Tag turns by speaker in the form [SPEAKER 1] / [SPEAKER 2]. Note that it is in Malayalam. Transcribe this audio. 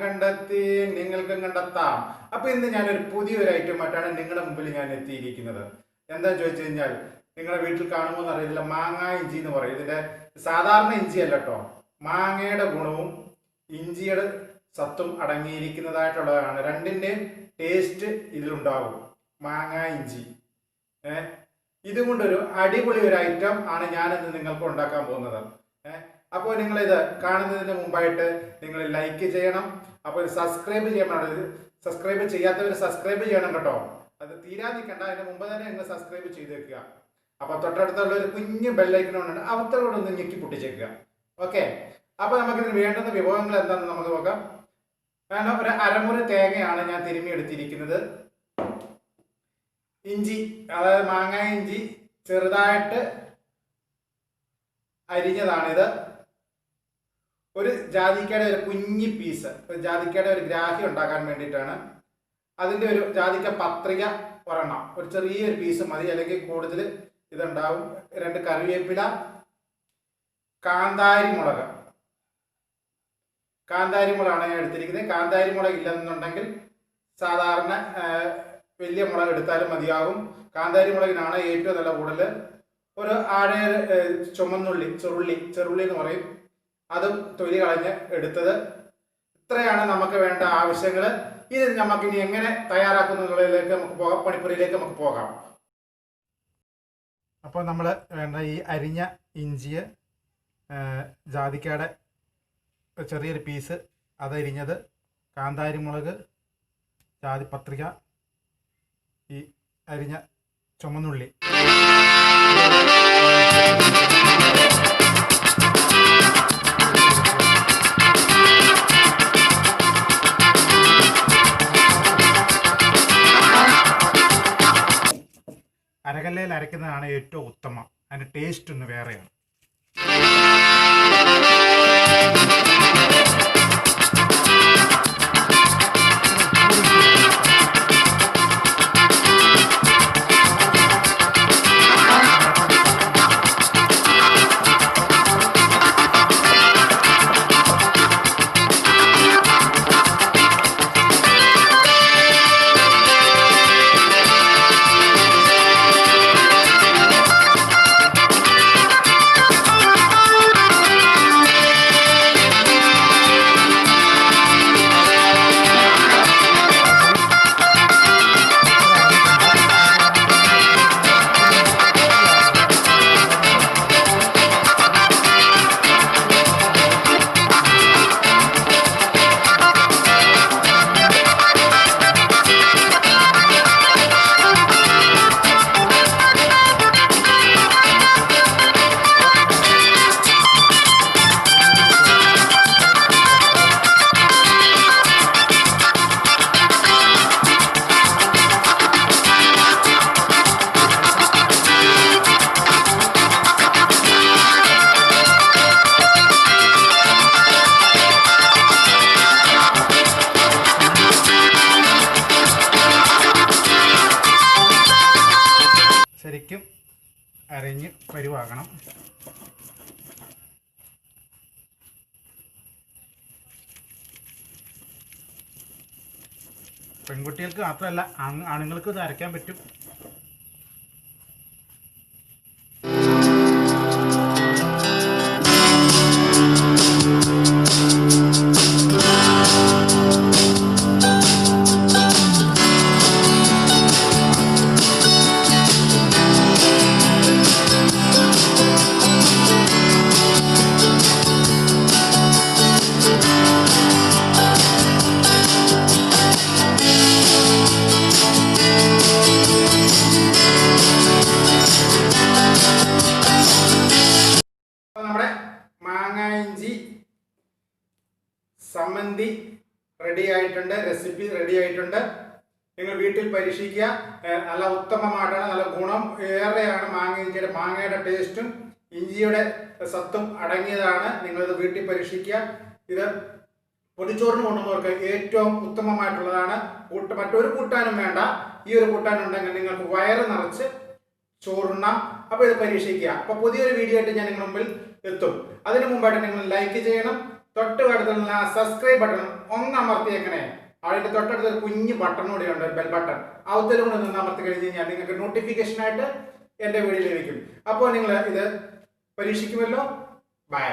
[SPEAKER 1] കണ്ടെത്തി നിങ്ങൾക്കും കണ്ടെത്താം. അപ്പോൾ ഇന്ന് ഞാനൊരു പുതിയൊരു ഐറ്റമായിട്ടാണ് നിങ്ങളുടെ മുമ്പിൽ ഞാൻ എത്തിയിരിക്കുന്നത്. എന്താണെന്ന് ചോദിച്ചു കഴിഞ്ഞാൽ നിങ്ങളുടെ വീട്ടിൽ കാണുമോ എന്ന് അറിയില്ല, മാങ്ങ ഇഞ്ചി എന്ന് പറയും. ഇതിൻ്റെ സാധാരണ ഇഞ്ചി അല്ല കേട്ടോ, മാങ്ങയുടെ ഗുണവും ഇഞ്ചിയുടെ സത്തും അടങ്ങിയിരിക്കുന്നതായിട്ടുള്ളതാണ്. രണ്ടിൻ്റെയും ടേസ്റ്റ് ഇതിലുണ്ടാകും. മാങ്ങ ഇഞ്ചി ഇതുകൊണ്ടൊരു അടിപൊളി ഒരു ഐറ്റം ആണ് ഞാനിന്ന് നിങ്ങൾക്ക് ഉണ്ടാക്കാൻ പോകുന്നത്. അപ്പോൾ നിങ്ങളിത് കാണുന്നതിന് മുമ്പായിട്ട് നിങ്ങൾ ലൈക്ക് ചെയ്യണം. അപ്പോൾ സബ്സ്ക്രൈബ് ചെയ്യണം. സബ്സ്ക്രൈബ് ചെയ്യാത്തവർ സബ്സ്ക്രൈബ് ചെയ്യണം കേട്ടോ. അത് തീരാതിരിക്കണ്ട, അതിന് മുമ്പ് തന്നെ നിങ്ങൾ സബ്സ്ക്രൈബ് ചെയ്ത് വെക്കുക. അപ്പോൾ തൊട്ടടുത്തുള്ള ഒരു കുഞ്ഞു ബെല്ലൈക്കണുണ്ട്, അവത്തോടെ ഒന്ന് ഞെക്കി പൊട്ടിച്ചേക്കുക. ഓക്കെ, അപ്പോൾ നമുക്കിതിന് വേണ്ടുന്ന വിഭവങ്ങൾ എന്താണെന്ന് നമുക്ക് നോക്കാം. കാരണം ഒരു അരമുറി തേങ്ങയാണ് ഞാൻ തിരുമ്മി എടുത്തിരിക്കുന്നത്. ഇഞ്ചി, അതായത് മാങ്ങ ഇഞ്ചി ചെറുതായിട്ട് അരിഞ്ഞതാണിത്. ഒരു ജാതിക്കയുടെ ഒരു കുഞ്ഞി പീസ്, ഒരു ജാതിക്കയുടെ ഒരു ഗ്രാഹി ഉണ്ടാക്കാൻ വേണ്ടിയിട്ടാണ്. അതിൻ്റെ ഒരു ജാതിക്ക പത്രിക ഒരെണ്ണം, ഒരു ചെറിയൊരു പീസ് മതി, അല്ലെങ്കിൽ കൂടുതൽ ഇതുണ്ടാവും. 2 കറിവേപ്പില, കാന്താരി മുളകാണ് ഞാൻ എടുത്തിരിക്കുന്നത്. കാന്താരി മുളക് ഇല്ലെന്നുണ്ടെങ്കിൽ സാധാരണ വലിയ മുളക് എടുത്താലും മതിയാകും. കാന്താരി മുളകിനാണ് ഏറ്റവും നല്ല കൂടുതൽ. ഒരു 6 ചുമന്നുള്ളി, ചെറുള്ളി എന്ന് പറയും, അതും തൊലി കളഞ്ഞ് എടുത്തത്. ഇത്രയാണ് നമുക്ക് വേണ്ട ആവശ്യങ്ങൾ. ഇത് നമുക്കിനി എങ്ങനെ തയ്യാറാക്കുന്നതിലേക്ക് നമുക്ക് പോകാം, പണിപ്പുരയിലേക്ക് നമുക്ക് പോകാം. അപ്പോൾ നമ്മൾ വേണ്ട ഈ അരിഞ്ഞ ഇഞ്ചിയെ, ജാതിക്കയുടെ ചെറിയൊരു പീസ് അതരിഞ്ഞത്, കാന്താരി മുളക്, ജാതിപത്രിക, ഈ അരിഞ്ഞ ചുമന്നുള്ളി, അരകല്ലയിൽ അരയ്ക്കുന്നതാണ് ഏറ്റവും ഉത്തമം. അതിൻ്റെ ടേസ്റ്റ് ഒന്ന് വേറെയാണ്. ശരിക്കും അരിഞ്ഞ് പരുവാകണം. പെൺകുട്ടികൾക്ക് മാത്രമല്ല, ആണുങ്ങൾക്ക് ഇത് അരയ്ക്കാൻ പറ്റും. സമ്മന്തി റെഡി ആയിട്ടുണ്ട്, റെസിപ്പി റെഡി ആയിട്ടുണ്ട്. നിങ്ങൾ വീട്ടിൽ പരീക്ഷിക്കുക. നല്ല ഉത്തമമായിട്ടാണ്, നല്ല ഗുണം ഏറെയാണ്. മാങ്ങയുടെ ടേസ്റ്റും ഇഞ്ചിയുടെ സത്തും അടങ്ങിയതാണ്. നിങ്ങളിത് വീട്ടിൽ പരീക്ഷിക്കുക. ഇത് പൊതിച്ചോറിന് കൊണ്ടുവന്നവർക്ക് ഏറ്റവും ഉത്തമമായിട്ടുള്ളതാണ്. മറ്റൊരു കൂട്ടാനും വേണ്ട, ഈ ഒരു കൂട്ടാനുണ്ടെങ്കിൽ നിങ്ങൾക്ക് വയറ് നിറച്ച് ചോറുണ്ണാം. അപ്പോൾ ഇത് പരീക്ഷിക്കുക. അപ്പോൾ പുതിയൊരു വീഡിയോ ആയിട്ട് ഞാൻ നിങ്ങളുടെ മുമ്പിൽ എത്തും. അതിനു മുമ്പായിട്ട് നിങ്ങൾ ലൈക്ക് ചെയ്യണം, തൊട്ട് അടുത്തുള്ള സബ്സ്ക്രൈബ് ബട്ടൺ ഒന്ന് അമർത്തിയേക്കണേ. അതിന്റെ തൊട്ടടുത്ത് ഒരു കുഞ്ഞു ബട്ടൺ കൂടി ഉണ്ട്, ബെൽ ബട്ടൺ. അവത്തിലും കൂടെ നിന്ന് അമർത്തി കഴിഞ്ഞ് കഴിഞ്ഞാൽ നിങ്ങൾക്ക് നോട്ടിഫിക്കേഷൻ ആയിട്ട് എന്റെ വീഡിയോ ലഭിക്കും. അപ്പോൾ നിങ്ങൾ ഇത് പരീക്ഷിക്കുമല്ലോ. ബൈ.